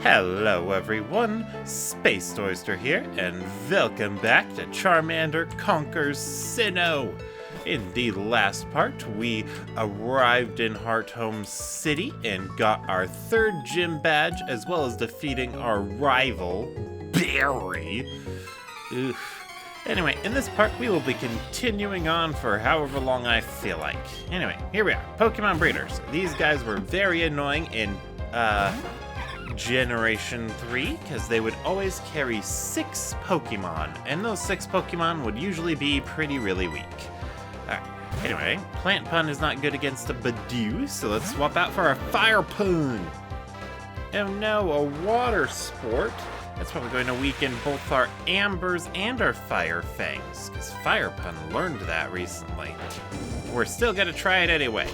Hello everyone, Space Oyster here, and welcome back to Charmander Conquers Sinnoh. In the last part, we arrived in Hearthome City and got our third gym badge, as well as defeating our rival, Barry. Oof. Anyway, in this part, we will be continuing on for however long I feel like. Anyway, here we are, Pokemon Breeders. These guys were very annoying in, Generation 3, because they would always carry 6 Pokemon, and those 6 Pokemon would usually be really weak. Alright, anyway, Plant Pun is not good against a Badoo, so let's swap out for a Fire Pun! Oh no, a Water Sport? That's probably going to weaken both our Ambers and our Fire Fangs, because Fire Pun learned that recently. We're still gonna try it anyway.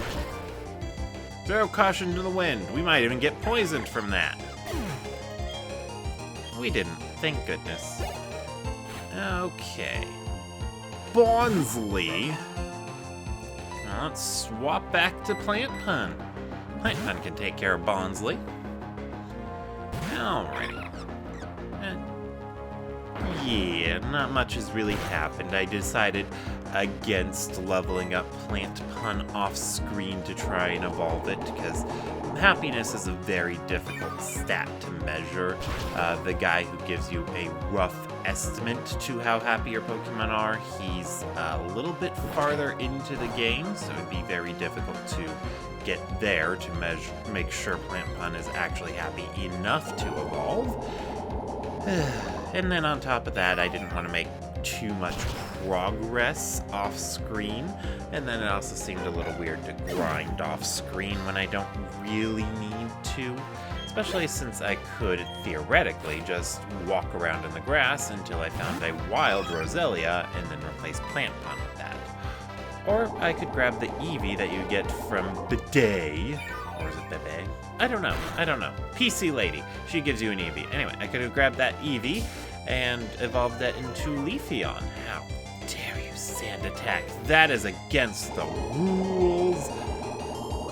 Throw caution to the wind. We might even get poisoned from that. We didn't, thank goodness. Okay. Bonsley. Now let's swap back to Plant Pun. Plant Pun can take care of Bonsley. Alrighty. Yeah, not much has really happened. I decided against leveling up Plant Pun off screen to try and evolve it, because happiness is a very difficult stat to measure. The guy who gives you a rough estimate to how happy your Pokemon are, he's a little bit farther into the game, so it'd be very difficult to get there to make sure Plant Pun is actually happy enough to evolve. And then on top of that, I didn't want to make too much progress off screen, and then it also seemed a little weird to grind off screen when I don't really need to, especially since I could theoretically just walk around in the grass until I found a wild Roselia and then replace Plant Pun with that. Or I could grab the Eevee that you get from Bidet, or is it Bebe? I don't know. PC Lady. She gives you an Eevee. Anyway, I could have grabbed that Eevee and evolved that into Leafeon. How dare you, Sand Attack? That is against the rules.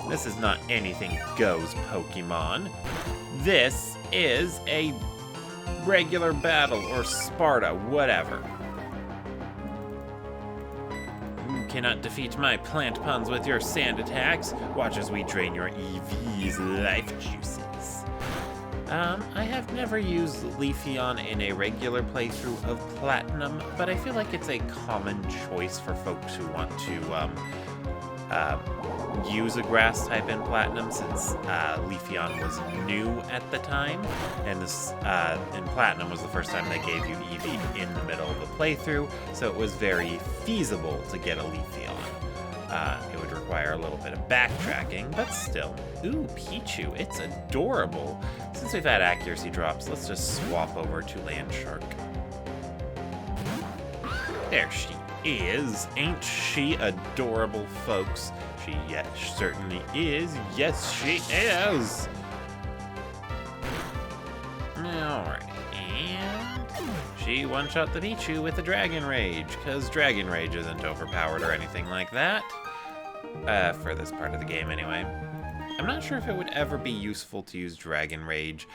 This is not anything goes Pokemon. This is a regular battle, or Sparta, whatever. You cannot defeat my Plant Puns with your Sand Attacks. Watch as we drain your Eevee's life juices. I have never used Leafeon in a regular playthrough of Platinum, but I feel like it's a common choice for folks who want to use a grass type in Platinum, since Leafeon was new at the time, and this in Platinum was the first time they gave you Eevee in the middle of the playthrough, so it was very feasible to get a Leafeon. It would require a little bit of backtracking, but still. Ooh, Pichu, it's adorable. Since we've had accuracy drops, let's just swap over to Landshark. There she is. Ain't she adorable, folks? She certainly is. Yes, she is. Alright, and she one-shot the Pichu with a Dragon Rage, because Dragon Rage isn't overpowered or anything like that. For this part of the game, anyway. I'm not sure if it would ever be useful to use Dragon Rage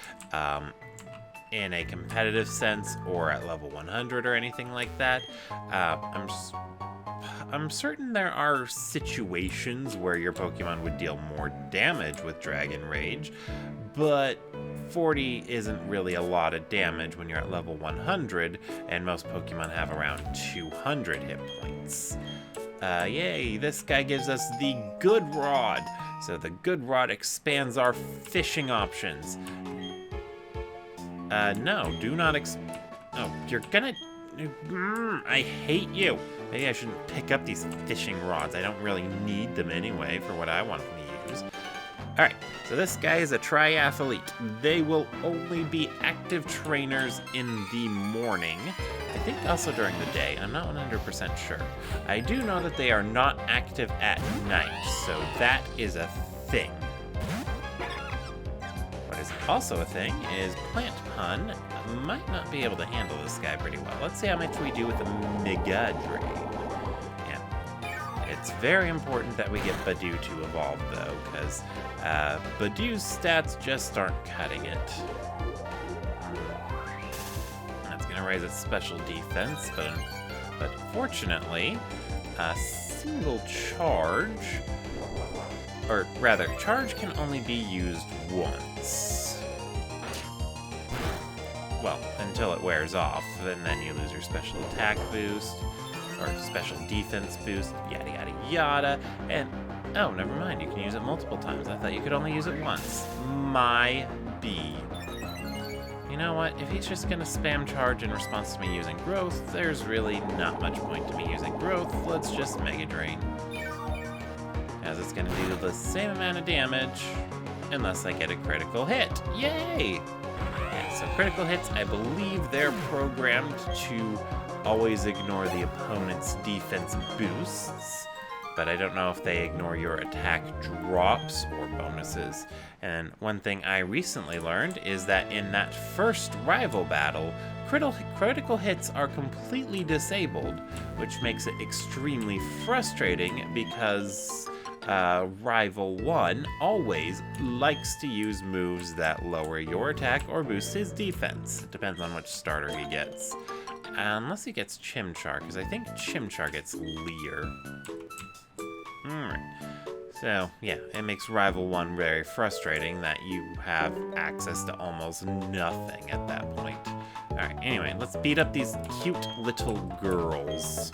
in a competitive sense or at level 100 or anything like that. I'm certain there are situations where your Pokemon would deal more damage with Dragon Rage, but 40 isn't really a lot of damage when you're at level 100, and most Pokemon have around 200 hit points. Yay, this guy gives us the Good Rod. So the Good Rod expands our fishing options. No, do not oh, you're gonna... I hate you. Maybe I shouldn't pick up these fishing rods. I don't really need them anyway for what I want them to use. Alright, so this guy is a triathlete. They will only be active trainers in the morning. I think also during the day. I'm not 100% sure. I do know that they are not active at night, so that is a thing. What is also a thing is Plant Pun might not be able to handle this guy pretty well. Let's see how much we do with the Mega Drain. It's very important that we get Badoo to evolve, though, because Badoo's stats just aren't cutting it. raise its special defense, but fortunately, a single charge, or rather, charge can only be used once. Well, until it wears off, and then you lose your special attack boost, or special defense boost, yada yada yada, and oh, never mind, you can use it multiple times. I thought you could only use it once. My B. You know what, if he's just gonna spam charge in response to me using growth, there's really not much point to me using growth. Let's just Mega Drain. As it's gonna do the same amount of damage, unless I get a critical hit. Yay! Yeah, so critical hits, I believe they're programmed to always ignore the opponent's defense boosts, but I don't know if they ignore your attack drops or bonuses. And one thing I recently learned is that in that first rival battle, critical hits are completely disabled, which makes it extremely frustrating because Rival 1 always likes to use moves that lower your attack or boost his defense. It depends on which starter he gets. Unless he gets Chimchar, because I think Chimchar gets Leer. Alright. So, yeah, it makes Rival 1 very frustrating that you have access to almost nothing at that point. Alright, anyway, let's beat up these cute little girls.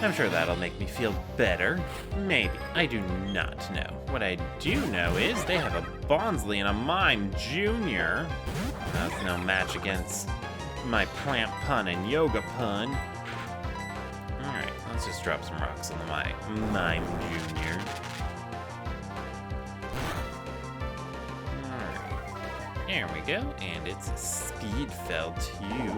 I'm sure that'll make me feel better. Maybe. I do not know. What I do know is they have a Bonsly and a Mime Jr. That's no match against my Plant Pun and Yoga Pun. Alright, let's just drop some rocks on the Mime Jr. Alright, there we go, and it's Speed Fell too.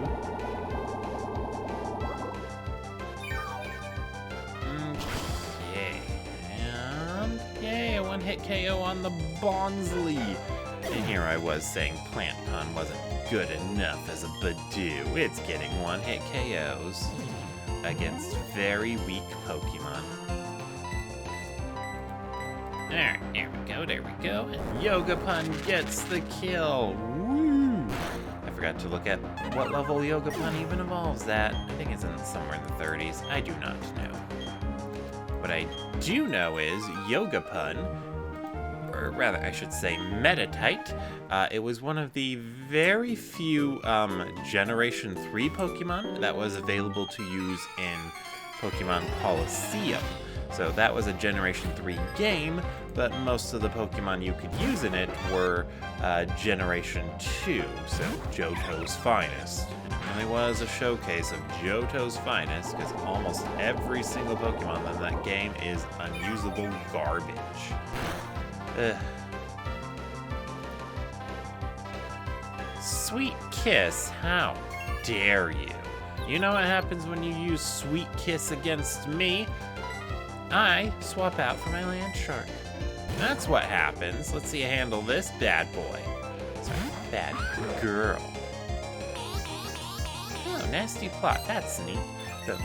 Okay, and yay, a one-hit KO on the Bonsly. And here I was saying Plant Pun wasn't good enough as a Badoo. It's getting one-hit KOs against very weak Pokemon. Alright, there we go. And Yoga Pun gets the kill. Woo! I forgot to look at what level Yoga Pun even evolves at. I think it's somewhere in the 30s. I do not know. What I do know is Yoga Pun, or rather I should say Metatite, it was one of the very few Generation 3 Pokemon that was available to use in Pokemon Coliseum. So that was a Generation 3 game, but most of the Pokemon you could use in it were Generation 2, so Johto's finest. It really was a showcase of Johto's finest, because almost every single Pokemon in that game is unusable garbage. Ugh. Sweet Kiss, how dare you? You know what happens when you use Sweet Kiss against me? I swap out for my Land Shark. That's what happens. Let's see you handle this bad boy. Sorry, bad girl. Oh, nasty plot. That's neat. So,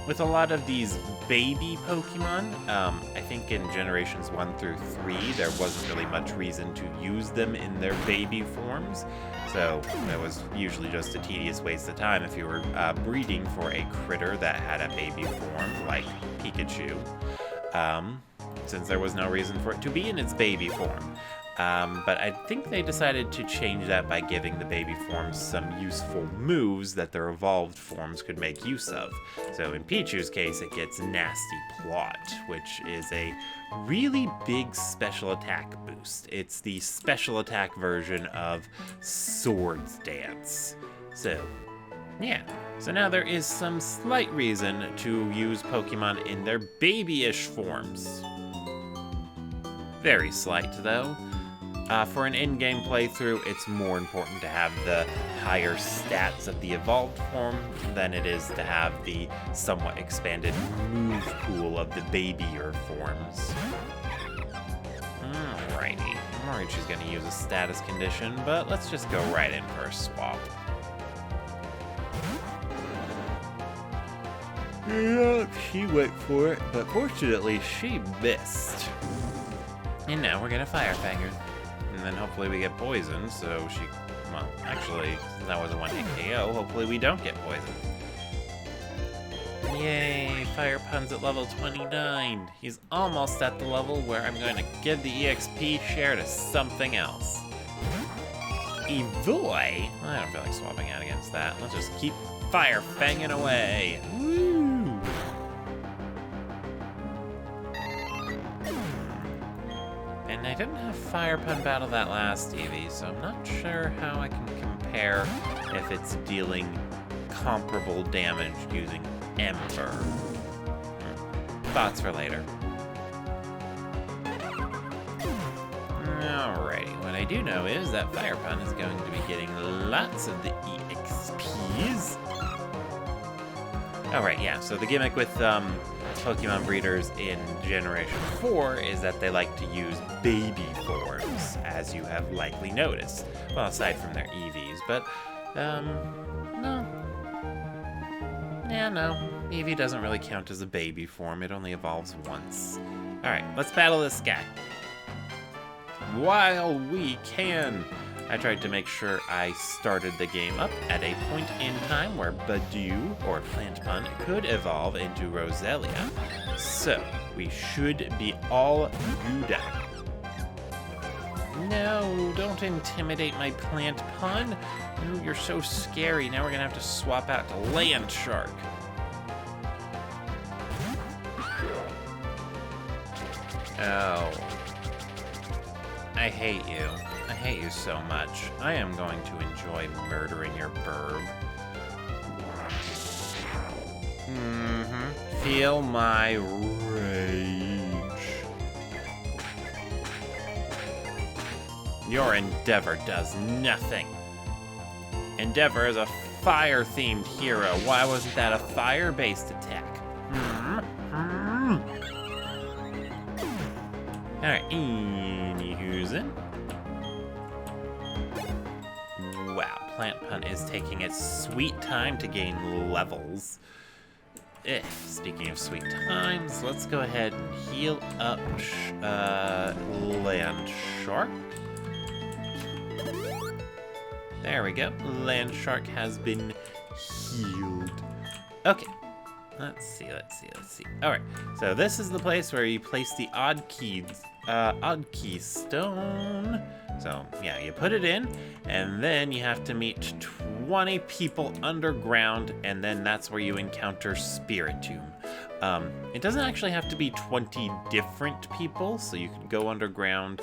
with a lot of these baby Pokemon, I think in generations 1 through 3, there wasn't really much reason to use them in their baby forms. So it was usually just a tedious waste of time if you were breeding for a critter that had a baby form, like Pikachu, since there was no reason for it to be in its baby form. But I think they decided to change that by giving the baby forms some useful moves that their evolved forms could make use of. So in Pichu's case, it gets Nasty Plot, which is a really big special attack boost. It's the special attack version of Swords Dance. So, yeah. So now there is some slight reason to use Pokemon in their babyish forms. Very slight, though. For an in-game playthrough, it's more important to have the higher stats of the evolved form than it is to have the somewhat expanded move pool of the babyer forms. Alrighty. I'm worried she's going to use a status condition, but let's just go right in for a swap. Yeah, she went for it, but fortunately she missed. And now we're going to Fire Fang her. and then hopefully we get poisoned, so she... Well, actually, since that was a one-hit KO, hopefully we don't get poisoned. Yay, Fire Pun's at level 29. He's almost at the level where I'm going to give the EXP share to something else. Evoy? I don't feel like swapping out against that. Let's just keep fire fanging away. Woo! And I didn't have Fire Pun battle that last EV, so I'm not sure how I can compare if it's dealing comparable damage using Ember. Thoughts for later. Alrighty, what I do know is that Fire Pun is going to be getting lots of the EXPs. Alright, yeah, so the gimmick with Pokemon breeders in Generation 4 is that they like to use baby forms, as you have likely noticed. Well, aside from their EVs, but, no. Yeah, no. Eevee doesn't really count as a baby form. It only evolves once. Alright, let's battle this guy. While we can. I tried to make sure I started the game up at a point in time where Badoo, or Plant Pun, could evolve into Roselia. So, we should be all good. No, don't intimidate my Plant Pun. Ooh, you're so scary. Now we're gonna have to swap out to Land Shark. Oh. I hate you. I hate you so much. I am going to enjoy murdering your burb. Feel my rage. Your Endeavor does nothing. Endeavor is a fire-themed hero. Why wasn't that a fire-based attack? Alright, anywho's in. Wow, Plant Pun is taking its sweet time to gain levels. Speaking of sweet times, let's go ahead and heal up Land Shark. There we go. Land Shark has been healed. Okay. Let's see. Alright, so this is the place where you place the odd key stone. So, yeah, you put it in, and then you have to meet 20 people underground, and then that's where you encounter Spiritomb. It doesn't actually have to be 20 different people, so you can go underground,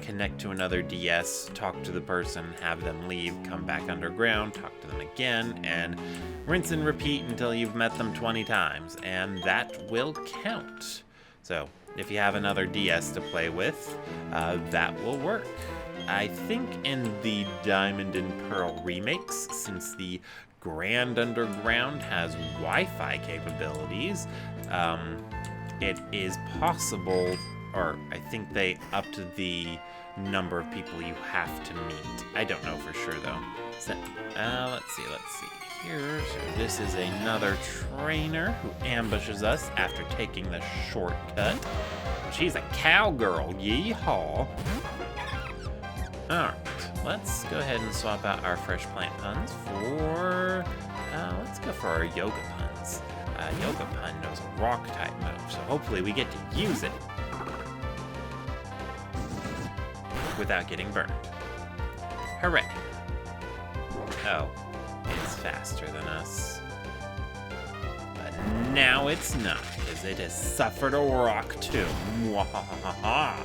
connect to another DS, talk to the person, have them leave, come back underground, talk to them again, and rinse and repeat until you've met them 20 times, and that will count. So, if you have another DS to play with, that will work. I think in the Diamond and Pearl remakes, since the Grand Underground has Wi-Fi capabilities, it is possible, or I think they upped the number of people you have to meet. I don't know for sure though. So, let's see here. So this is another trainer who ambushes us after taking the shortcut. She's a cowgirl, yeehaw. Alright, let's go ahead and swap out our Fresh Plant Puns for, let's go for our Yoga Puns. Yoga Pun knows a rock-type move, so hopefully we get to use it without getting burned. Hooray. Oh, it's faster than us. But now it's not, because it has suffered a rock tomb. Mwahaha.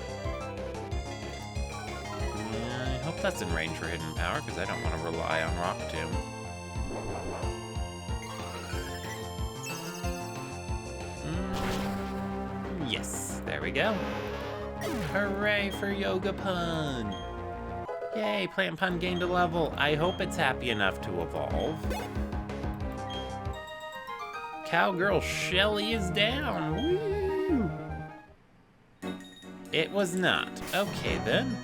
I hope that's in range for Hidden Power, because I don't want to rely on Rock Tomb. Yes, there we go. Hooray for Yoga Pun! Yay, Plant Pun gained a level. I hope it's happy enough to evolve. Cowgirl Shelly is down. Woo! It was not. Okay then.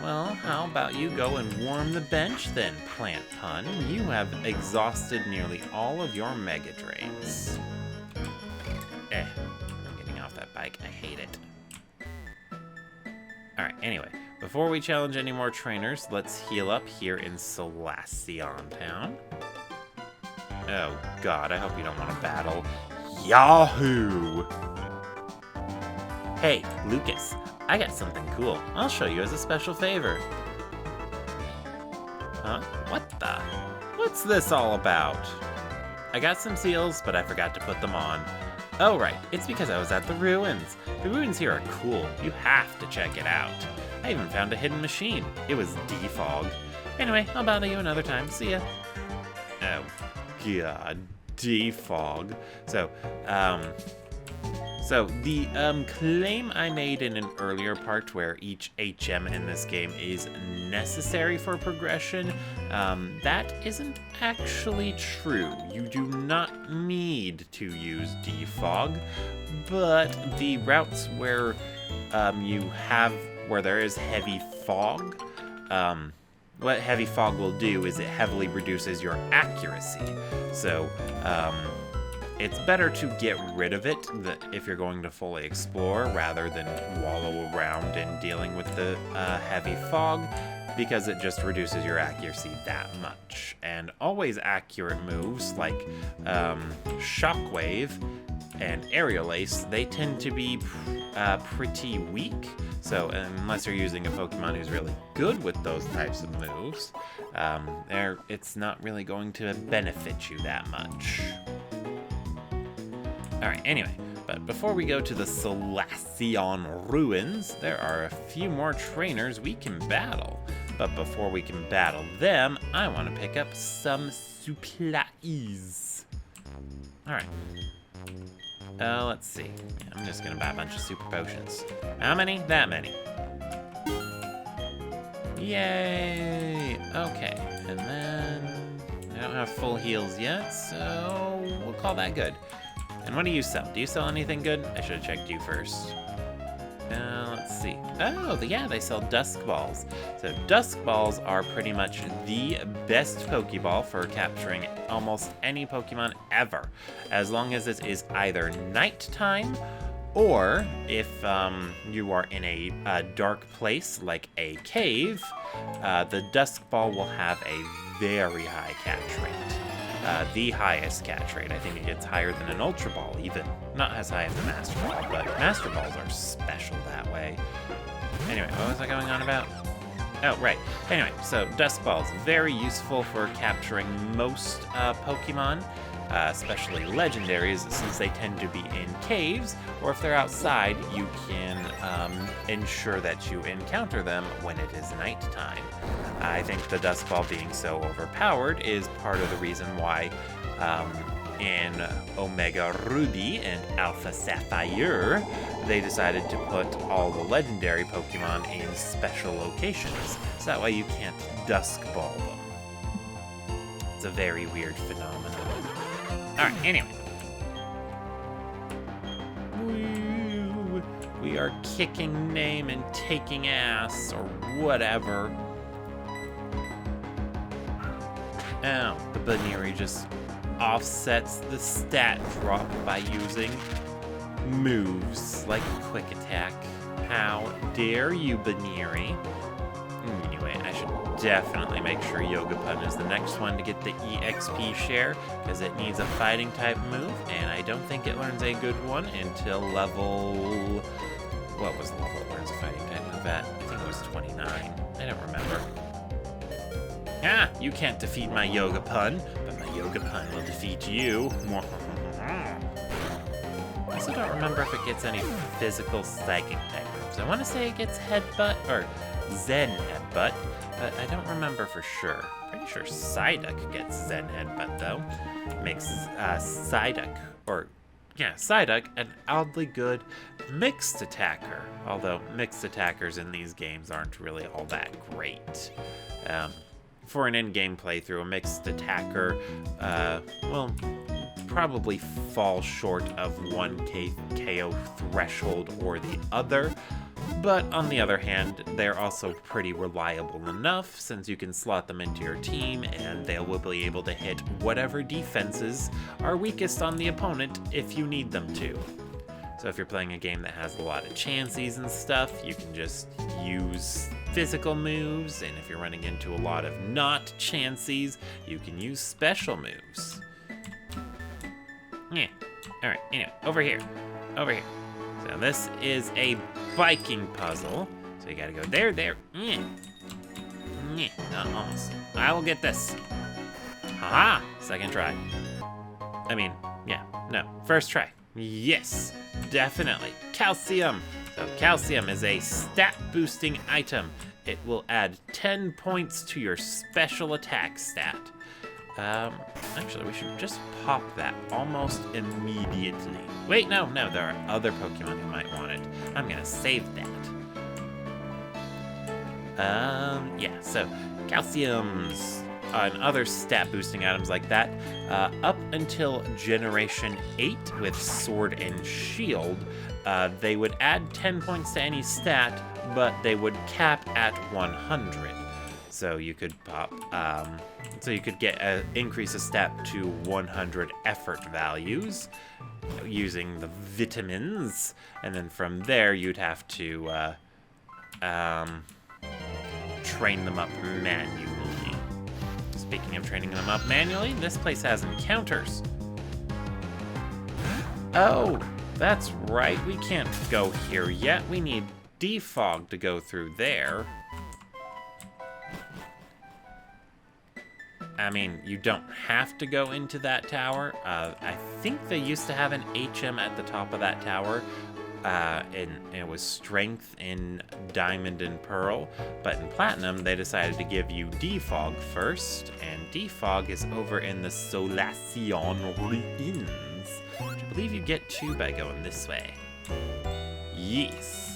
Well, how about you go and warm the bench then, Plant Pun? You have exhausted nearly all of your Mega Drains. I'm getting off that bike. I hate it. Alright, anyway. before we challenge any more trainers, let's heal up here in Solaceon Town. Oh god, I hope you don't want to battle. Yahoo! Hey, Lucas, I got something cool. I'll show you as a special favor. Huh? What the? What's this all about? I got some seals, but I forgot to put them on. Oh right, it's because I was at the ruins. The ruins here are cool. You have to check it out. I even found a hidden machine. It was defog. Anyway, I'll bother you another time. See ya. Oh, god. Defog. So the claim I made in an earlier part where each HM in this game is necessary for progression, that isn't actually true. You do not need to use defog, but the routes where where there is heavy fog, what heavy fog will do is it heavily reduces your accuracy. So, it's better to get rid of it if you're going to fully explore rather than wallow around and dealing with the heavy fog, because it just reduces your accuracy that much. And always accurate moves like Shockwave and Aerial Ace, they tend to be pretty weak. So unless you're using a Pokemon who's really good with those types of moves, it's not really going to benefit you that much. Alright, anyway, but before we go to the Solaceon ruins, there are a few more trainers we can battle. But before we can battle them, I want to pick up some supplies. Alright. Let's see. I'm just gonna buy a bunch of super potions. How many? That many. Yay! Okay, and then I don't have full heals yet, so we'll call that good. And what do you sell? Do you sell anything good? I should have checked you first. Let's see. Oh, yeah, they sell Dusk Balls. So Dusk Balls are pretty much the best Pokeball for capturing almost any Pokemon ever, as long as it is either nighttime, or if you are in a dark place like a cave, the Dusk Ball will have a very high catch rate. The highest catch rate. I think it gets higher than an Ultra Ball, even. Not as high as a Master Ball, but Master Balls are special that way. Anyway, what was I going on about? Oh, right. Anyway, so Dusk Balls, very useful for capturing most Pokemon, especially legendaries, since they tend to be in caves, or if they're outside, you can ensure that you encounter them when it is nighttime. I think the Dusk Ball being so overpowered is part of the reason why in Omega Ruby and Alpha Sapphire, they decided to put all the legendary Pokemon in special locations, so that way you can't Dusk Ball them. It's a very weird phenomenon. Alright, anyway. Woo. We are kicking name and taking ass, or whatever. Oh, the Baneri just offsets the stat drop by using moves like Quick Attack. How dare you, Baneri? Anyway, I should definitely make sure Yogapun is the next one to get the EXP share, because it needs a fighting type move, and I don't think it learns a good one until level... What was the level it learns a fighting type move at? I think it was 29. I don't remember. Ah, you can't defeat my Yogapun, but my Yogapun will defeat you. I also don't remember if it gets any physical psychic type moves. I want to say it gets Headbutt, or Zen Headbutt, but I don't remember for sure. Pretty sure Psyduck gets Zen Headbutt, though. Makes Psyduck an oddly good mixed attacker, although mixed attackers in these games aren't really all that great. For an in-game playthrough, a mixed attacker will probably fall short of one KO threshold or the other, but on the other hand, they're also pretty reliable enough since you can slot them into your team and they will be able to hit whatever defenses are weakest on the opponent if you need them to. So if you're playing a game that has a lot of chances and stuff, you can just use physical moves, and if you're running into a lot of not chances, you can use special moves. Yeah. All right, anyway, over here. So this is a biking puzzle. So you gotta go there. Almost. I will get this. Haha, second try. I mean, yeah, no, first try. Yes, definitely. Calcium. So calcium is a stat boosting item. It will add 10 points to your special attack stat. Actually, we should just pop that almost immediately. Wait, no, there are other Pokemon who might want it. I'm gonna save that. Yeah, so calciums and other stat boosting items like that, up until Generation 8 with Sword and Shield, they would add 10 points to any stat, but they would cap at 100. So you could pop, so you could get increase a stat to 100 effort values using the vitamins, and then from there you'd have to train them up manually. Speaking of training them up manually, this place has encounters. Oh, that's right, we can't go here yet. We need Defog to go through there. I mean, you don't have to go into that tower. I think they used to have an HM at the top of that tower, and it was strength in Diamond and Pearl, but in Platinum, they decided to give you Defog first, and Defog is over in the Solaceon ruins, which I believe you get to by going this way. Yes.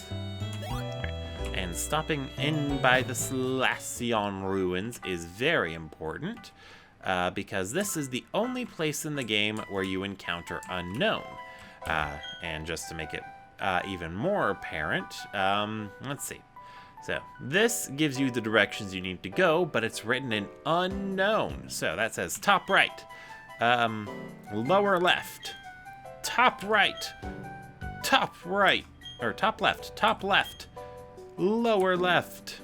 And stopping in by the Solaceon ruins is very important, because this is the only place in the game where you encounter Unknown. And just to make it even more apparent, let's see. So this gives you the directions you need to go, but it's written in Unknown. So that says top right, lower left, top right, or top left, lower left.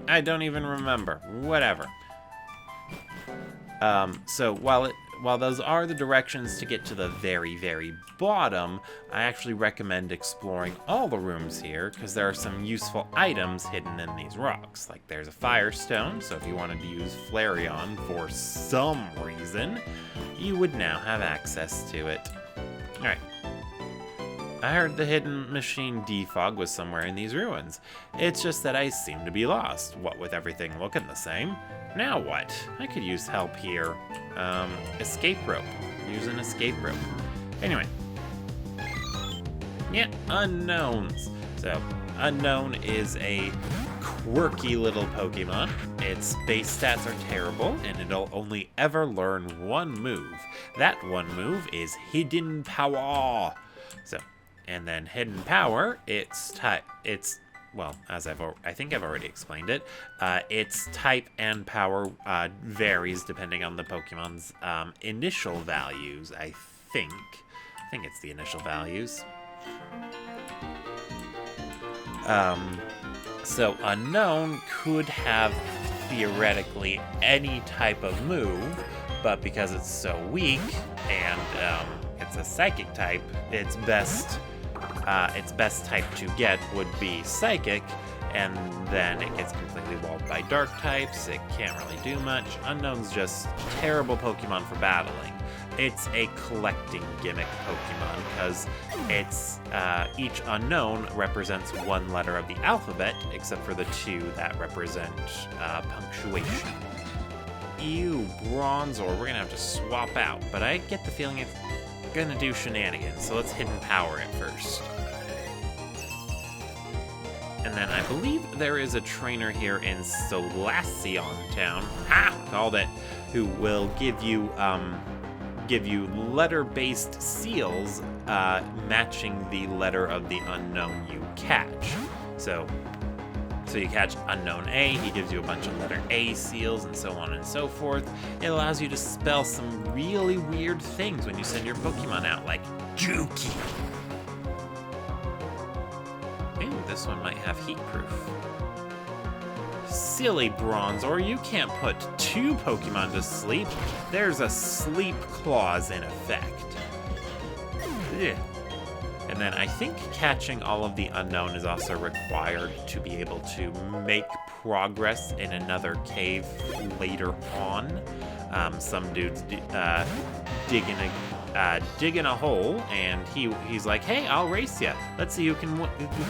I don't even remember. Whatever. So while those are the directions to get to the very, very bottom, I actually recommend exploring all the rooms here, because there are some useful items hidden in these rocks. Like there's a Firestone, so if you wanted to use Flareon for some reason, you would now have access to it. Alright. I heard the hidden machine Defog was somewhere in these ruins. It's just that I seem to be lost, what with everything looking the same. Now what? I could use help here. Escape rope. Use an escape rope. Anyway. Yeah, Unknowns. So, Unknown is a quirky little Pokemon. Its base stats are terrible, and it'll only ever learn one move. That one move is Hidden Power. So, and then Hidden Power, well, as I think I've already explained it, its type and power varies depending on the Pokemon's initial values, I think. I think it's the initial values. So Unknown could have theoretically any type of move, but because it's so weak and it's a psychic type, its best type to get would be Psychic, and then it gets completely walled by Dark types. It can't really do much. Unknown's just terrible Pokemon for battling. It's a collecting gimmick Pokemon, because it's each Unknown represents one letter of the alphabet, except for the two that represent punctuation. Ew, Bronzor, we're gonna have to swap out, but I get the feeling it's gonna do shenanigans, so let's Hidden Power it first. And then I believe there is a trainer here in Solaceon Town, called it, who will give you letter-based seals matching the letter of the Unknown you catch. So you catch Unknown A, he gives you a bunch of letter A seals, and so on and so forth. It allows you to spell some really weird things when you send your Pokemon out, like Juki. this one might have heat proof. Silly Bronzor, you can't put 2 Pokemon to sleep. There's a sleep clause in effect. Ugh. And then I think catching all of the unknown is also required to be able to make progress in another cave later on. Some dudes dig in a hole, and he's like, "Hey, I'll race you. Let's see who can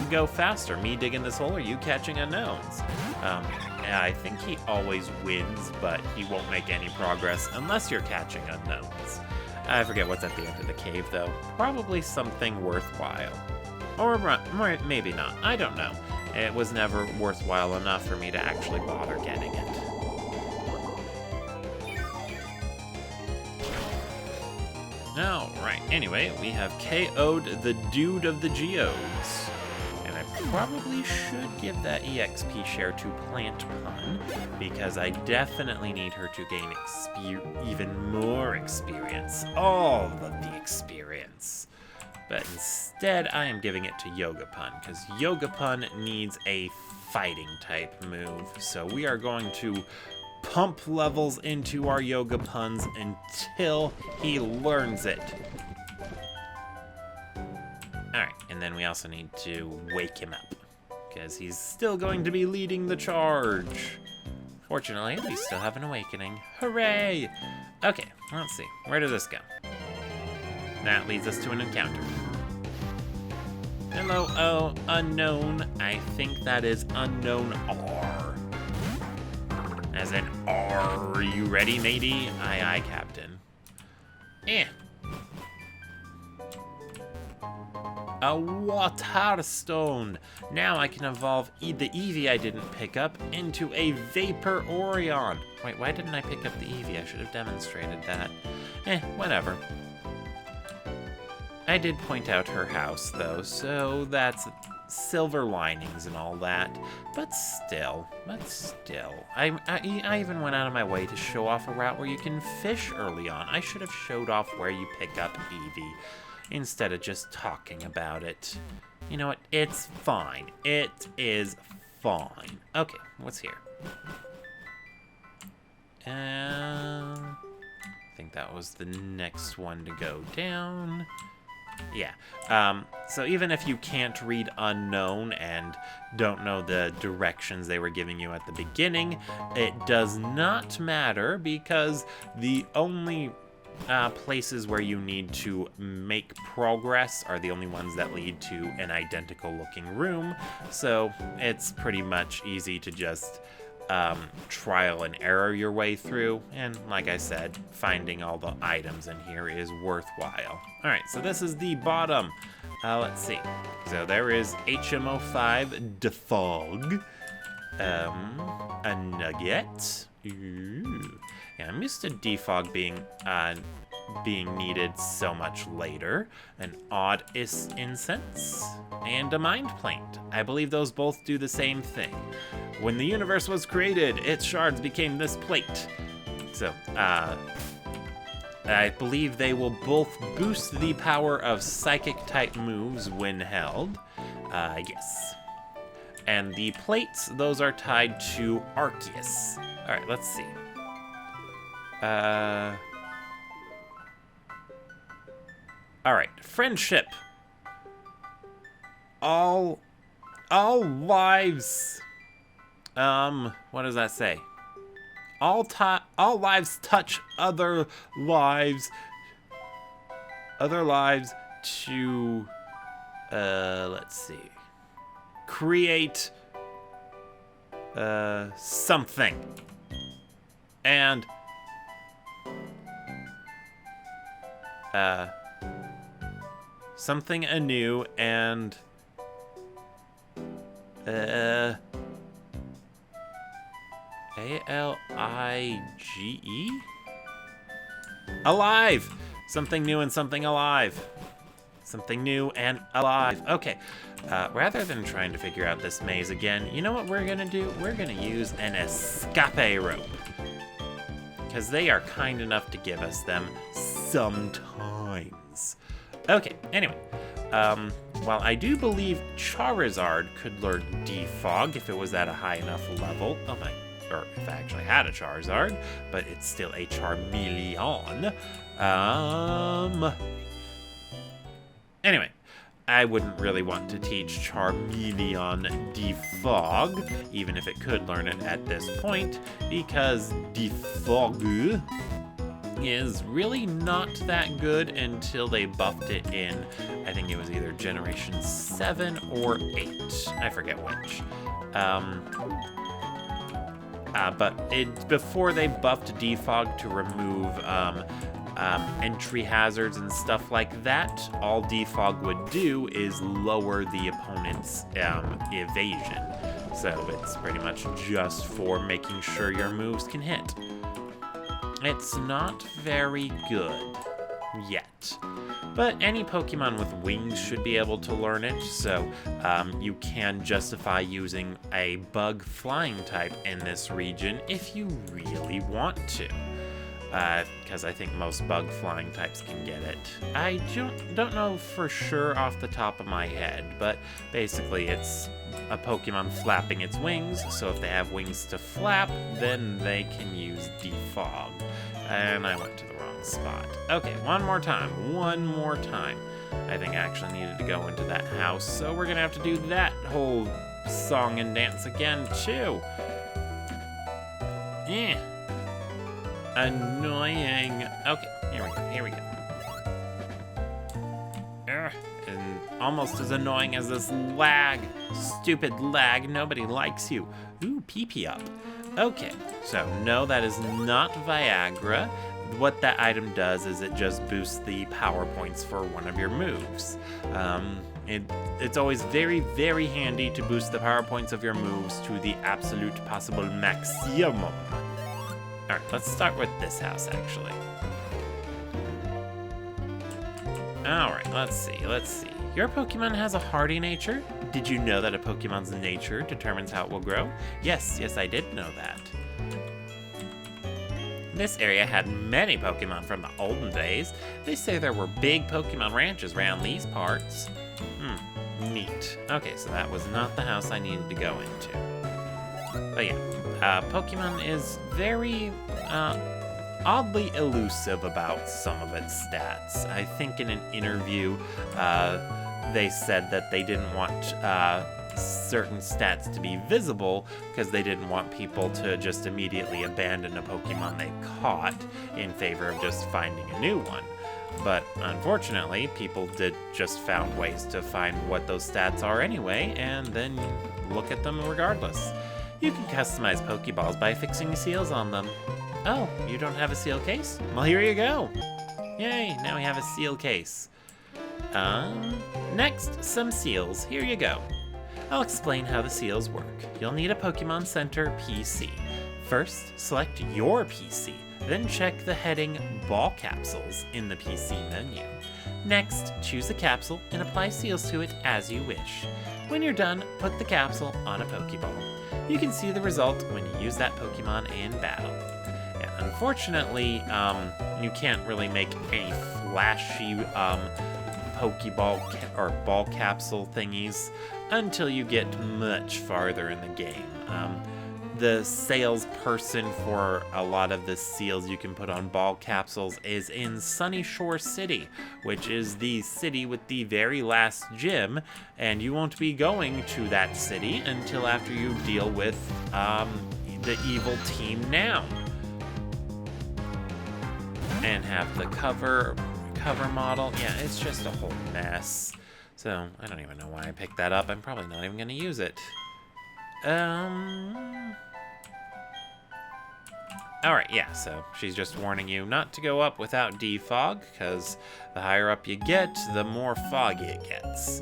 go faster. Me digging this hole, or you catching unknowns?" And I think he always wins, but he won't make any progress unless you're catching unknowns. I forget what's at the end of the cave, though. Probably something worthwhile. Or maybe not. I don't know. It was never worthwhile enough for me to actually bother getting it. Alright, anyway, we have KO'd the Dude of the Geodes. And I probably should give that EXP share to Plant Pun, because I definitely need her to gain even more experience. All of the experience. But instead, I am giving it to Yoga Pun, because Yoga Pun needs a fighting type move. So we are going to pump levels into our Yoga Puns until he learns it. Alright, and then we also need to wake him up, because he's still going to be leading the charge. Fortunately, we still have an awakening. Hooray! Okay, let's see. Where does this go? That leads us to an encounter. Hello, oh, unknown. I think that is unknown R. As in, are you ready, matey? Aye, aye, Captain. A water stone. Now I can evolve the Eevee I didn't pick up into a Vaporeon. Wait, why didn't I pick up the Eevee? I should have demonstrated that. Whatever. I did point out her house, though, so that's silver linings and all that. But still. I even went out of my way to show off a route where you can fish early on. I should have showed off where you pick up Eevee, instead of just talking about it. You know what? It's fine. It is fine. Okay, what's here? I think that was the next one to go down. Yeah. So even if you can't read unknown and don't know the directions they were giving you at the beginning, it does not matter, because the only places where you need to make progress are the only ones that lead to an identical looking room. So it's pretty much easy to just trial and error your way through, and like I said, finding all the items in here is worthwhile. Alright, so this is the bottom. Let's see. So there is HMO5 Defog, a Nugget. Ooh. Yeah, I'm used to Defog being needed so much later. An Odd Incense and a Mind Plant. I believe those both do the same thing. When the universe was created, its shards became this plate. So, I believe they will both boost the power of psychic-type moves when held. Yes. And the plates, those are tied to Arceus. Alright, let's see. Alright, friendship. All lives. What does that say? All lives touch other lives to, let's see, create, something. And, something anew, and, A-L-I-G-E? Alive! Something new and something alive. Something new and alive. Okay, rather than trying to figure out this maze again, you know what we're gonna do? We're gonna use an escape rope, because they are kind enough to give us them sometimes. Okay, anyway, While I do believe Charizard could learn Defog if it was at a high enough level. Oh my, or if I actually had a Charizard, but it's still a Charmeleon. Anyway, I wouldn't really want to teach Charmeleon Defog, even if it could learn it at this point, because Defog is really not that good until they buffed it in, I think it was either Generation 7 or 8. I forget which. But before they buffed Defog to remove entry hazards and stuff like that, all Defog would do is lower the opponent's evasion. So it's pretty much just for making sure your moves can hit. It's not very good yet, but any Pokemon with wings should be able to learn it, so you can justify using a bug flying type in this region if you really want to, because I think most bug flying types can get it. I don't know for sure off the top of my head, but basically it's a Pokemon flapping its wings, so if they have wings to flap, then they can use Defog. And I went to the wrong spot. Okay, one more time. I think I actually needed to go into that house, so we're gonna have to do that whole song and dance again, too. Annoying. Okay, here we go. And almost as annoying as this lag. Stupid lag, nobody likes you. Ooh, pee up. Okay, so no, that is not Viagra. What that item does is it just boosts the power points for one of your moves. It's always very, very handy to boost the power points of your moves to the absolute possible maximum. Alright, let's start with this house, actually. Alright, let's see. Your Pokemon has a hardy nature. Did you know that a Pokemon's nature determines how it will grow? Yes, I did know that. This area had many Pokemon from the olden days. They say there were big Pokemon ranches around these parts. Neat. Okay, so that was not the house I needed to go into. But yeah, Pokemon is very, oddly elusive about some of its stats. I think in an interview, they said that they didn't want certain stats to be visible because they didn't want people to just immediately abandon a Pokemon they caught in favor of just finding a new one. But unfortunately, people did just found ways to find what those stats are anyway, and then look at them regardless. You can customize Pokeballs by fixing seals on them. Oh, you don't have a seal case? Well, here you go. Yay, now we have a seal case. Next, some seals. Here you go. I'll explain how the seals work. You'll need a Pokemon Center PC. First, select your PC, then check the heading Ball Capsules in the PC menu. Next, choose a capsule and apply seals to it as you wish. When you're done, put the capsule on a Pokeball. You can see the result when you use that Pokemon in battle. Yeah, unfortunately, you can't really make any flashy Pokeball or ball capsule thingies until you get much farther in the game. The salesperson for a lot of the seals you can put on ball capsules is in Sunny Shore City, which is the city with the very last gym, and you won't be going to that city until after you deal with the evil Team Noun. And have the cover model. Yeah, it's just a whole mess. So, I don't even know why I picked that up. I'm probably not even going to use it. Alright, yeah, so she's just warning you not to go up without defog, because the higher up you get, the more foggy it gets.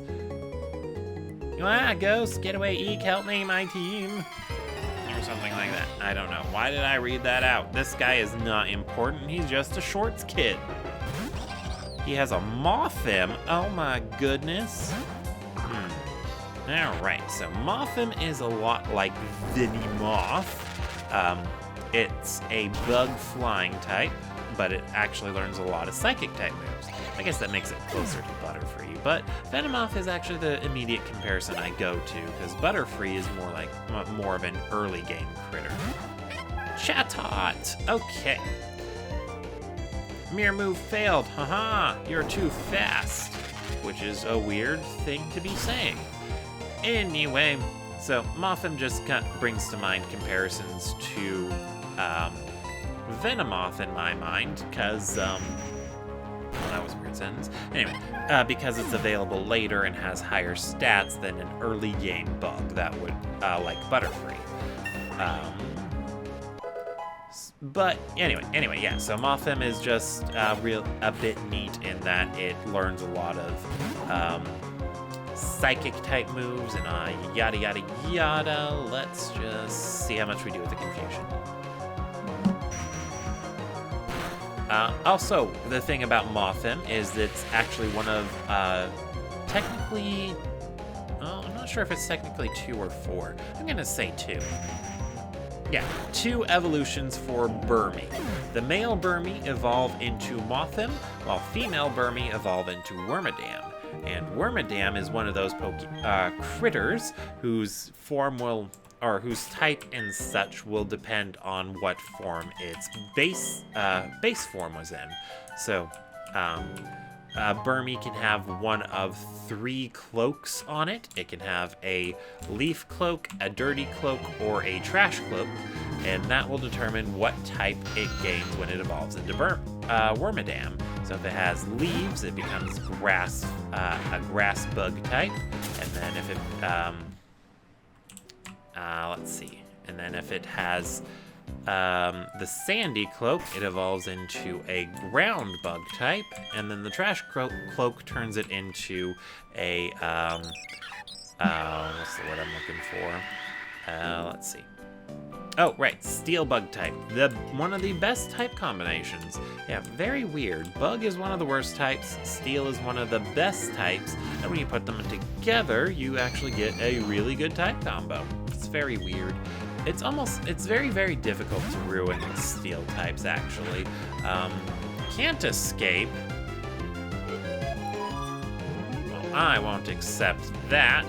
Ghost, get away, Eek, help me, my team. Or something like that. I don't know. Why did I read that out? This guy is not important. He's just a shorts kid. He has a Mothim. Oh my goodness. Alright, so Mothim is a lot like Venomoth. It's a bug flying type, but it actually learns a lot of psychic type moves. I guess that makes it closer to Butterfree, but Venomoth is actually the immediate comparison I go to, because Butterfree is more of an early game critter. Chatot! Okay. Mirror move failed. Haha, you're too fast. Which is a weird thing to be saying. Anyway, so Mothim just brings to mind comparisons to Venomoth in my mind, because, well, that was a weird sentence. Anyway, because it's available later and has higher stats than an early game bug that would, like Butterfree. But anyway, yeah, so Mothim is just a bit neat in that it learns a lot of psychic type moves and yada yada yada. Let's just see how much we do with the confusion. Also, the thing about Mothim is that it's actually one of technically, I'm not sure if it's technically 2 or 4. I'm gonna say 2. Yeah, 2 evolutions for Burmy. The male Burmy evolve into Mothim, while female Burmy evolve into Wormadam. And Wormadam is one of those critters whose form will, or whose type and such will depend on what form its base form was in. So, Burmy can have one of 3 cloaks on it. It can have a leaf cloak, a dirty cloak, or a trash cloak, and that will determine what type it gains when it evolves into Wormadam. So if it has leaves, it becomes a grass bug type, and then if it, let's see, and then if it has the sandy cloak, it evolves into a ground bug type, and then the trash cloak turns it into a, what's the word I'm looking for? Let's see. Oh, right, steel bug type. One of the best type combinations. Yeah, very weird. Bug is one of the worst types, steel is one of the best types, and when you put them together, you actually get a really good type combo. It's very weird. It's very, very difficult to ruin steel types, actually. Can't escape. Well, I won't accept that.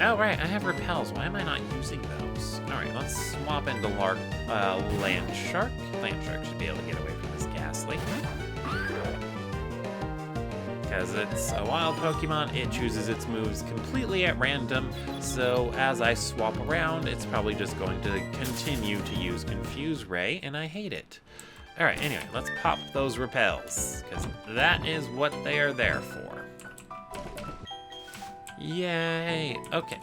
Oh, right, I have repels. Why am I not using those? Alright, let's swap into Land Shark. Land Shark should be able to get away from this Ghastly. Because it's a wild Pokemon, it chooses its moves completely at random, so as I swap around, it's probably just going to continue to use Confuse Ray, and I hate it. Alright, anyway, let's pop those repels, because that is what they are there for. Yay! Okay.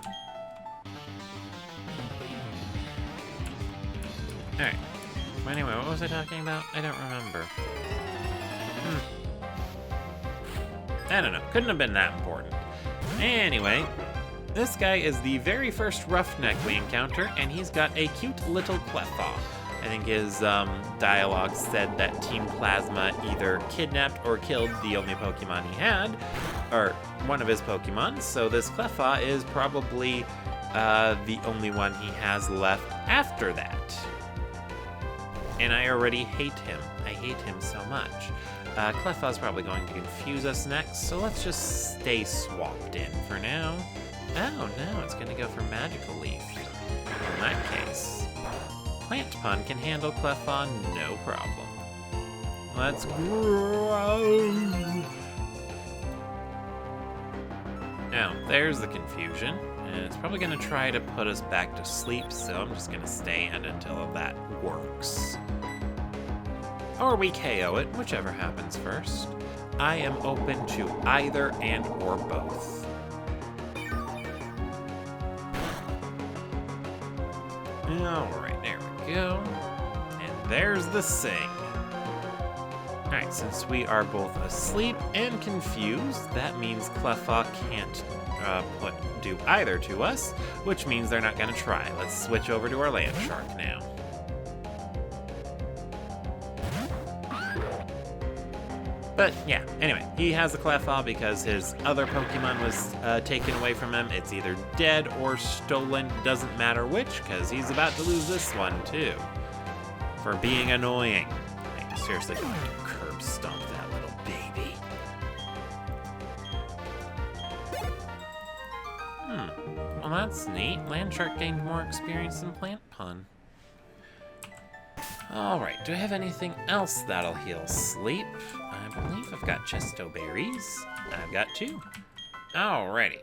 Alright. Anyway, what was I talking about? I don't remember. I don't know. Couldn't have been that important. Anyway, this guy is the very first Roughneck we encounter, and he's got a cute little Cleffa. I think his dialogue said that Team Plasma either kidnapped or killed the only Pokemon he had, or one of his Pokemon, so this Cleffa is probably the only one he has left after that. And I already hate him. I hate him so much. Cleffa's probably going to confuse us next, so let's just stay swapped in for now. Oh no, it's going to go for Magical Leaf. In that case, Plant Pun can handle Cleffa no problem. Let's grow. Now, there's the confusion, and it's probably going to try to put us back to sleep, so I'm just going to stay in until that works. Or we KO it, whichever happens first. I am open to either and or both. Alright, there we go. And there's the sing. Alright, since we are both asleep and confused, that means Cleffa can't do either to us, which means they're not going to try. Let's switch over to our Land Shark now. But yeah, anyway, he has a Clefairy because his other Pokemon was taken away from him. It's either dead or stolen, doesn't matter which, because he's about to lose this one too. For being annoying. I'm seriously going to curb stomp that little baby. Well, that's neat. Landshark gained more experience than Plant Pun. Alright, do I have anything else that'll heal sleep? I believe I've got Chesto Berries. I've got 2. Alrighty.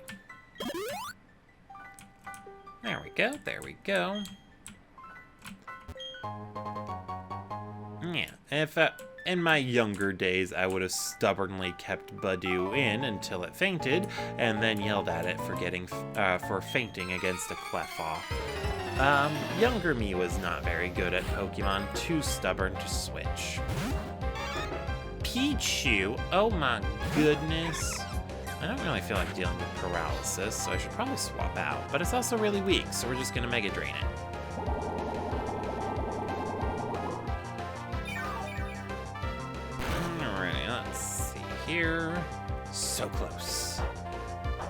There we go, there we go. Yeah, if in my younger days I would have stubbornly kept Badoo in until it fainted, and then yelled at it for fainting against a Clefairy. Younger me was not very good at Pokemon, too stubborn to switch. Pichu, oh my goodness. I don't really feel like dealing with paralysis, so I should probably swap out, but it's also really weak, so we're just gonna Mega Drain it. Alrighty, let's see here. So close.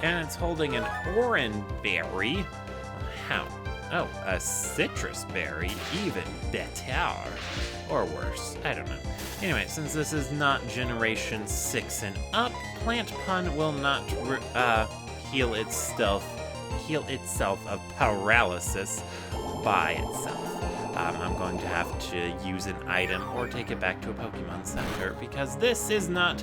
And it's holding an Oran Berry. How? Oh, a citrus berry, even better. Or worse, I don't know. Anyway, since this is not Generation 6 and up, Plant Pun will not heal itself of paralysis by itself. I'm going to have to use an item or take it back to a Pokemon Center because this is not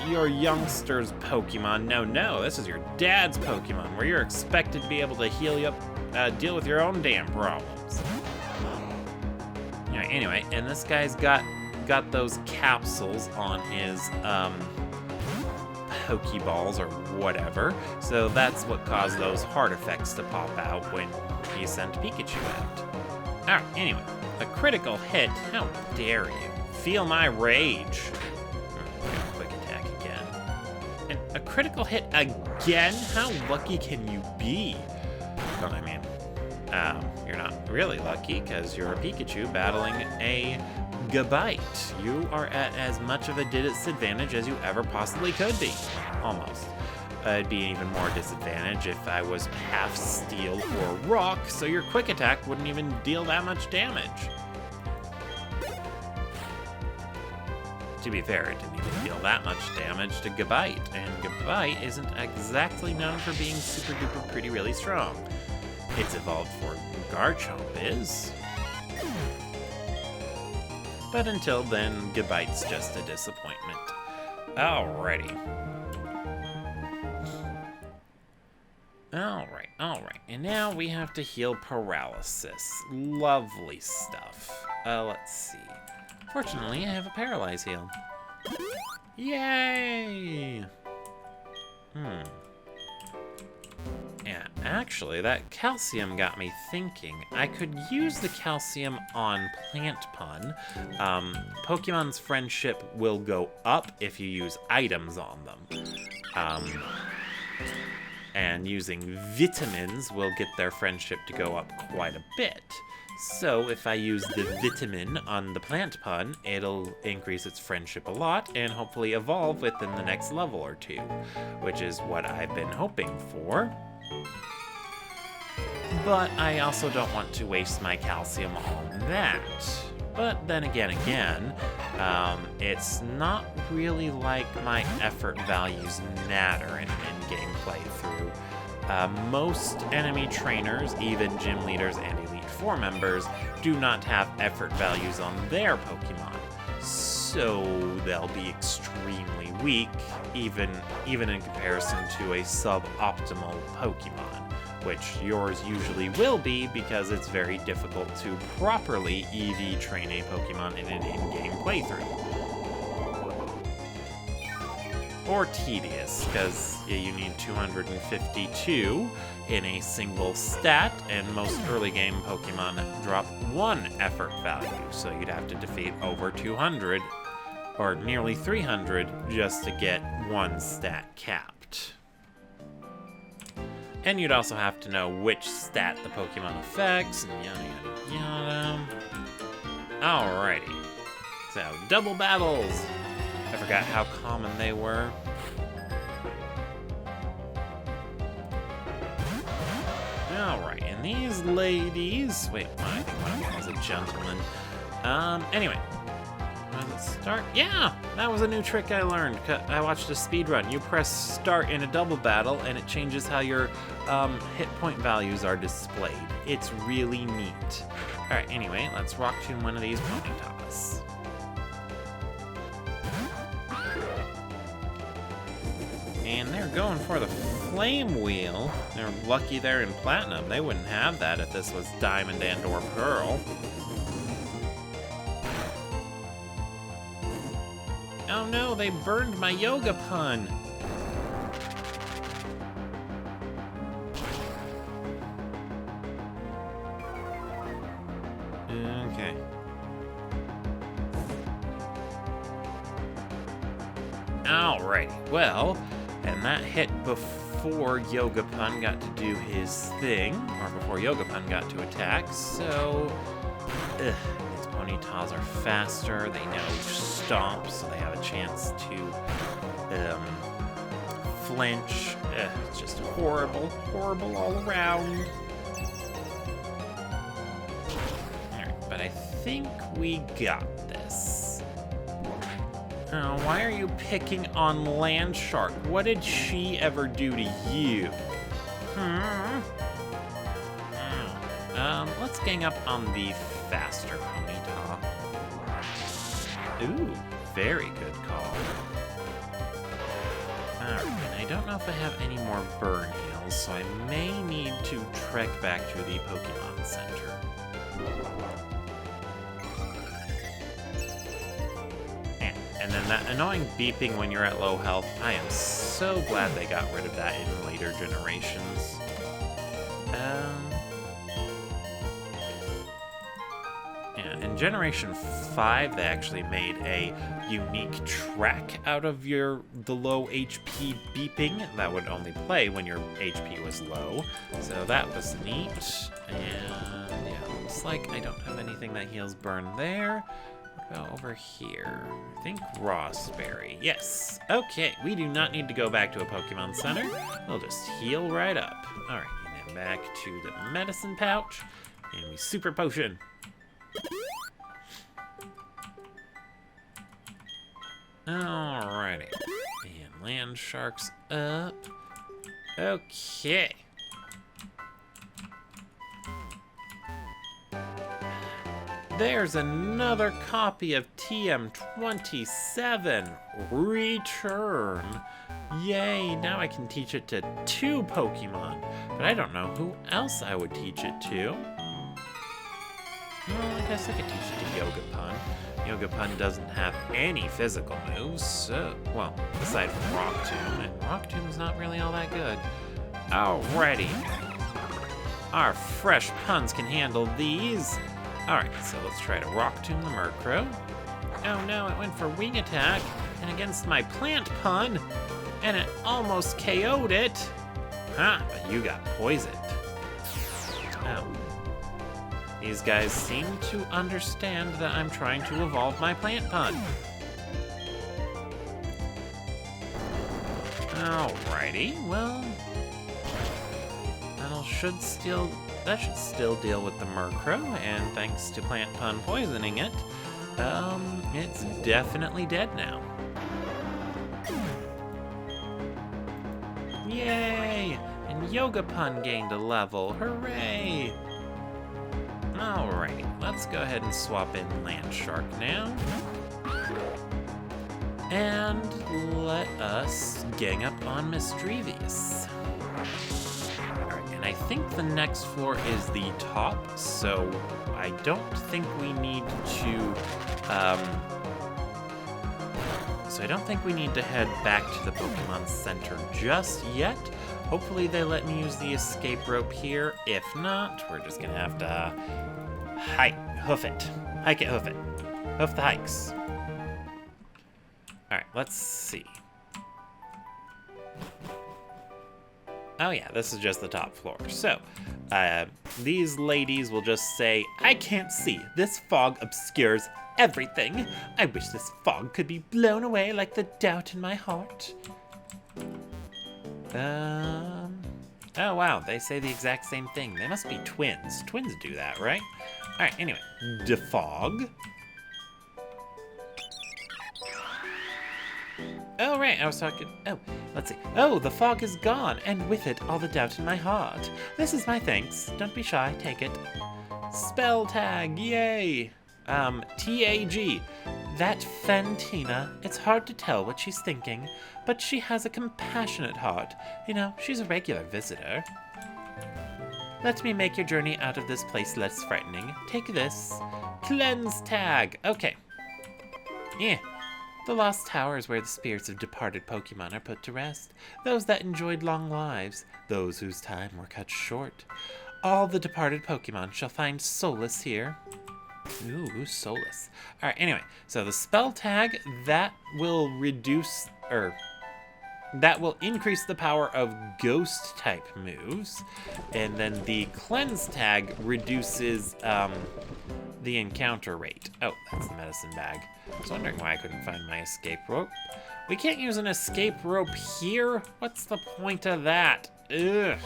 your youngster's Pokemon. No, this is your dad's Pokemon, where you're expected to be able to heal you up, deal with your own damn problems. Anyway, and this guy's got those capsules on his Pokeballs or whatever, so that's what caused those heart effects to pop out when he sent Pikachu out. Alright, anyway, a critical hit. How dare you? Feel my rage. Quick attack again. And a critical hit again? How lucky can you be? Well, I mean, you're not really lucky because you're a Pikachu battling a Gabite. You are at as much of a disadvantage as you ever possibly could be. Almost. It'd be even more disadvantage if I was half steel or rock, so your quick attack wouldn't even deal that much damage. To be fair, it didn't even deal that much damage to Gabite, and Gabite isn't exactly known for being super duper pretty really strong. It's evolved for Garchomp is. But until then, Gabite's just a disappointment. Alrighty. Alright. And now we have to heal paralysis. Lovely stuff. Let's see. Fortunately, I have a Paralyze heal. Yay! Yeah, actually, that calcium got me thinking. I could use the calcium on Plant Pun. Pokemon's friendship will go up if you use items on them. And using vitamins will get their friendship to go up quite a bit. So if I use the vitamin on the Plant Pun, it'll increase its friendship a lot and hopefully evolve within the next level or two, which is what I've been hoping for. But I also don't want to waste my calcium on that. But then again, it's not really like my effort values matter in an in-game playthrough. Most enemy trainers, even gym leaders and Elite Four members, do not have effort values on their Pokemon. So they'll be extremely weak, even in comparison to a suboptimal Pokemon, which yours usually will be because it's very difficult to properly EV train a Pokemon in an in-game playthrough. Or tedious, because you need 252 in a single stat, and most early game Pokemon drop 1 effort value, so you'd have to defeat over 200, or nearly 300, just to get 1 stat capped. And you'd also have to know which stat the Pokemon affects, and yada yada yada. Alrighty. So, double battles! I forgot how common they were. Alright, and these ladies... Wait, I think one of them was a gentleman. Anyway. Let's start. Yeah! That was a new trick I learned. I watched a speedrun. You press start in a double battle, and it changes how your hit point values are displayed. It's really neat. Alright, anyway, let's rock tomb one of these Ponytas. And they're going for the flame wheel. They're lucky they're in platinum. They wouldn't have that if this was diamond and or pearl. Oh no, they burned my yoga pun. Okay. Alrighty, well, and that hit before Yoga Pun got to do his thing, or before Yoga Pun got to attack, so... these Ponytas are faster, they know stomp, so they have a chance to flinch. It's just horrible, horrible all around. Alright, but I think we got this. Oh, why are you picking on Land Shark? What did she ever do to you? Let's gang up on the faster Ponyta. Ooh, very good call. Alright, and I don't know if I have any more burn heals, so I may need to trek back to the Pokemon Center. And then that annoying beeping when you're at low health, I am so glad they got rid of that in later generations. Yeah, in Generation 5, they actually made a unique track out of the low HP beeping that would only play when your HP was low. So that was neat. And yeah, looks like I don't have anything that heals burn there. Go over here. I think Rossberry. Yes. Okay, we do not need to go back to a Pokemon Center. We'll just heal right up. Alright, and then back to the medicine pouch. And we super potion. Alrighty. And Land Shark's up. Okay. There's another copy of TM27. Return. Yay, now I can teach it to 2 Pokemon. But I don't know who else I would teach it to. Well, I guess I could teach it to Yoga Pun. Yoga Pun doesn't have any physical moves, so... Well, aside from Rock Tomb, and Rock Tomb is not really all that good. Alrighty. Our fresh puns can handle these. Alright, so let's try to Rock Tomb the Murkrow. Oh no, it went for Wing Attack, and against my Plant Pun, and it almost KO'd it. Huh, but you got poisoned. Oh. These guys seem to understand that I'm trying to evolve my Plant Pun. Alrighty, well... That should still deal with the Murkrow, and thanks to Plant Pun poisoning it, it's definitely dead now. Yay! And Yoga Pun gained a level, hooray! Alright, let's go ahead and swap in Land Shark now. And let us gang up on Misdreavious. And I think the next floor is the top, so I don't think we need to, head back to the Pokemon Center just yet. Hopefully they let me use the escape rope here. If not, we're just gonna have to hoof it. Hike it, hoof it. Hoof the hikes. Alright, let's see. Oh yeah, this is just the top floor. So, these ladies will just say, I can't see. This fog obscures everything. I wish this fog could be blown away like the doubt in my heart. Oh wow, they say the exact same thing. They must be twins. Twins do that, right? All right, anyway, defog. Oh, right, I was talking, oh, let's see. Oh, the fog is gone, and with it, all the doubt in my heart. This is my thanks. Don't be shy, take it. Spell tag, yay. TAG. That Fantina, it's hard to tell what she's thinking, but she has a compassionate heart. You know, she's a regular visitor. Let me make your journey out of this place less frightening. Take this. Cleanse tag. Okay. Yeah. The Lost Tower is where the spirits of departed Pokemon are put to rest. Those that enjoyed long lives. Those whose time were cut short. All the departed Pokemon shall find solace here. Ooh, solace. Alright, anyway. So the spell tag, that will reduce, that will increase the power of ghost type moves. And then the cleanse tag reduces the encounter rate. Oh, that's the medicine bag. I was wondering why I couldn't find my escape rope. We can't use an escape rope here? What's the point of that? Ugh.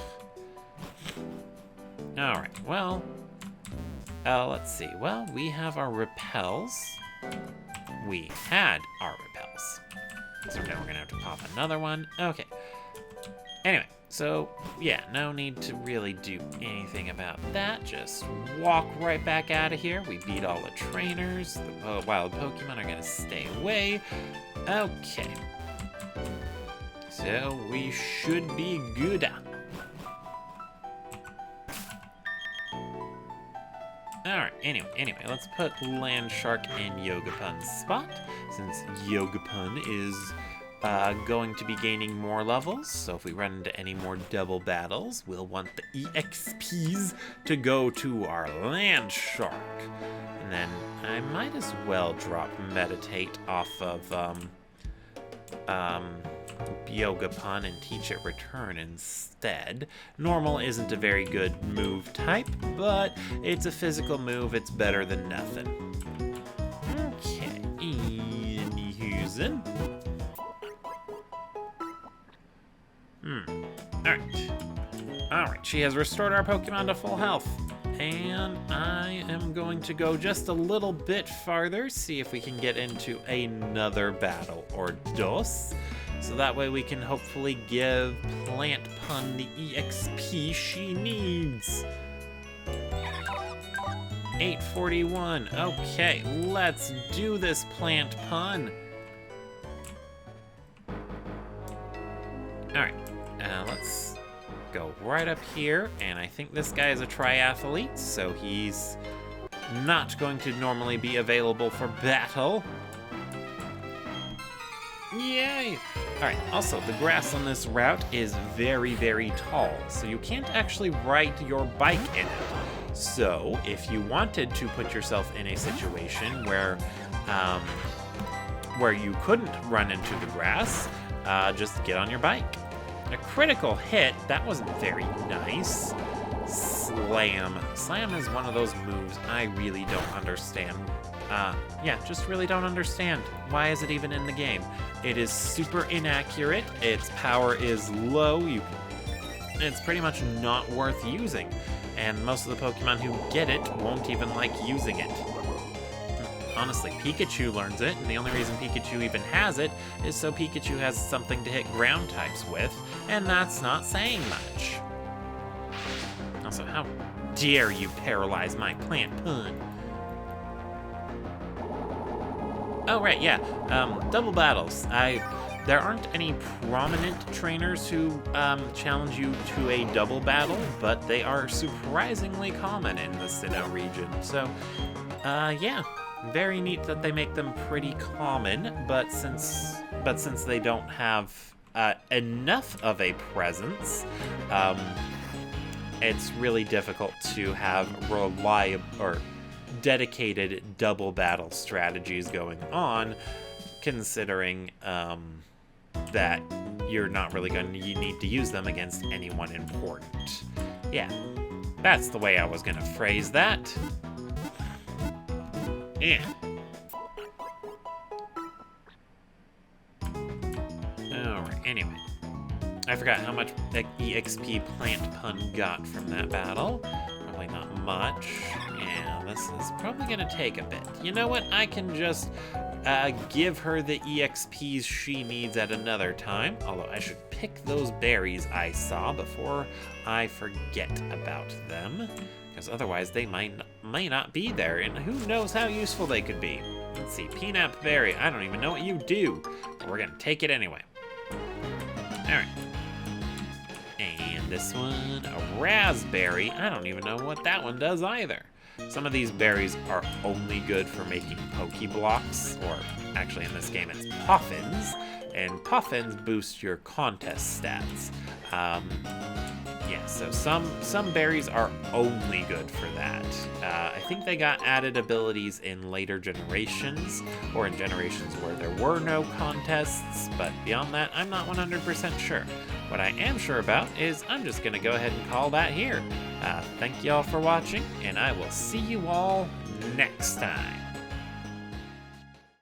Alright, well, let's see. Well, we have our repels. We had our repels. So now we're gonna have to pop another one. Okay. Anyway, so yeah, no need to really do anything about that. Just walk right back out of here. We beat all the trainers. The wild Pokemon are gonna stay away. Okay. So we should be good. Alright, anyway, let's put Land Shark in Yogapun's spot, since Yogapun is going to be gaining more levels, so if we run into any more double battles, we'll want the EXPs to go to our Land Shark. And then I might as well drop Meditate off of Yogapun and teach it Return instead. Normal isn't a very good move type, but it's a physical move. It's better than nothing. Okay, using. Alright, she has restored our Pokemon to full health. And I am going to go just a little bit farther, see if we can get into another battle or dos. So that way we can hopefully give Plant Pun the EXP she needs. 841. Okay, let's do this, Plant Pun. Alright, let's go right up here. And I think this guy is a triathlete, so he's not going to normally be available for battle. Yay! Alright, also, the grass on this route is very, very tall, so you can't actually ride your bike in it. So, if you wanted to put yourself in a situation where you couldn't run into the grass, just get on your bike. A critical hit, that wasn't very nice. Slam. Slam is one of those moves I really don't understand. Yeah, just really don't understand. Why is it even in the game? It is super inaccurate, its power is low, it's pretty much not worth using. And most of the Pokemon who get it won't even like using it. Honestly, Pikachu learns it, and the only reason Pikachu even has it is so Pikachu has something to hit ground types with, and that's not saying much. Also, how dare you paralyze my Plant Pun? Oh, right, yeah. Double battles. There aren't any prominent trainers who challenge you to a double battle, but they are surprisingly common in the Sinnoh region. So, yeah, very neat that they make them pretty common, but since they don't have enough of a presence, it's really difficult to have reliable or dedicated double battle strategies going on, considering that you're not really going to need to use them against anyone important. Yeah, that's the way I was going to phrase that. Yeah. Alright, anyway. I forgot how much EXP Plant Pun got from that battle. Probably not much. Yeah, this is probably going to take a bit. You know what? I can just give her the EXPs she needs at another time. Although I should pick those berries I saw before I forget about them. Because otherwise they might not be there. And who knows how useful they could be. Let's see. Peanut berry. I don't even know what you do. But we're going to take it anyway. Alright. And this one, a raspberry. I don't even know what that one does either. Some of these berries are only good for making Pokeblocks, or actually in this game it's Puffins, and Puffins boost your contest stats. Yeah, so some berries are only good for that. I think they got added abilities in later generations, or in generations where there were no contests, but beyond that, I'm not 100% sure. What I am sure about is I'm just going to go ahead and call that here. Thank you all for watching, and I will see you all next time.